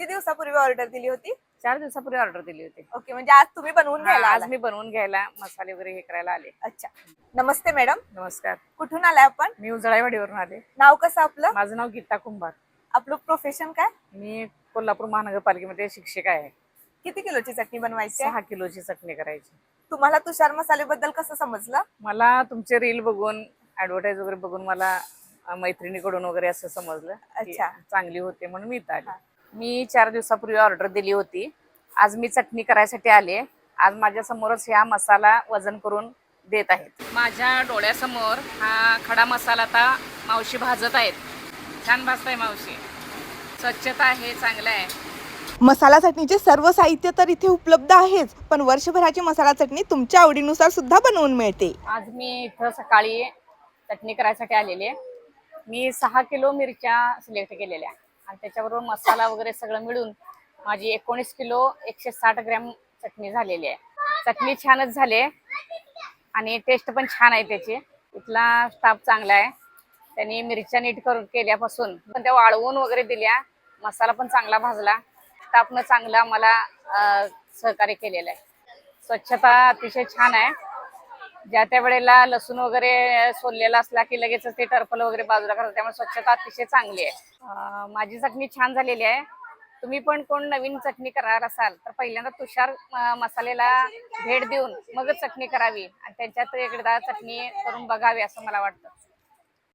किती दिवसापूर्वी ऑर्डर दिली होती? 4 दिवसापूर्वी ऑर्डर दिली होती. ओके, म्हणजे आज तुम्ही बनवून घ्यायला आज आलाय. मी बनवून घ्यायला मसाले वगैरे हे करायला आले. अच्छा, नमस्ते मॅडम. नमस्कार. कुठून आलाय आपण? मी उजळाईवाडीवरून आले. नाव कसं आपलं? माझं नाव गीता कुंभार. आपलं प्रोफेशन काय? मी कोल्हापूर महानगरपालिकेमध्ये शिक्षक आहे. किती किलोची चटणी बनवायची आहे? 6 किलोची चटणी करायची. तुम्हाला तुषार मसाले बद्दल कसं समजलं? मला तुमचे रील बघून, ऍडव्हर्टाईज वगैरे बघून मला मैत्रिणीकडून वगैरे असं समजलं की अच्छा. चांगली होते म्हणून मी इथं आले. मी 4 दिवसापूर्वी ऑर्डर दिली होती. आज मी चटणी करायसाठी आले. आज माझ्या समोरच ह्या मसाला वजन करून देत आहेत. माझ्या डोळ्यासमोर हा खडा मसाला आता मावशी भाजत आहेत. छान भाजताय मावशी. स्वच्छता आहे, चांगलं आहे. मसाला चटणीचे सर्व साहित्य तर इथे उपलब्ध आहेच, पण वर्षभराची मसाला चटणी तुमच्या आवडीनुसार सुद्धा बनवून मिळते. आज मी इथं सकाळी चटणी करायसाठी आलेली आहे. मी 6 किलो मिरच्या सिलेक्ट केलेल्या आणि त्याच्याबरोबर मसाला वगैरे सगळं मिळून माझी 19 किलो 160 ग्रॅम चटणी झालेली आहे. चटणी छानच झाली आहे आणि टेस्ट पण छान आहे त्याची. इथला स्टाफ चांगला आहे. त्यांनी मिरच्या नीट करून केल्यापासून पण त्या वाळवून वगैरे दिल्या. मसाला पण चांगला भाजला. स्टाफनं चांगला मला सहकार्य केलेलं आहे. स्वच्छता अतिशय छान आहे. ज्या त्या वेळेला लसूण वगैरे सोललेला असला की लगेच ते टरफल वगैरे बाजूला करतात. त्यामुळे स्वच्छता अतिशय चांगली आहे. माझी चटणी छान झालेली आहे. तुम्ही पण कोण नवीन चटणी करणार असाल तर पहिल्यांदा तुषार मसालेला भेट देऊन मगच चटणी करावी आणि त्यांच्यात एकदा चटणी करून बघावी असं मला वाटतं.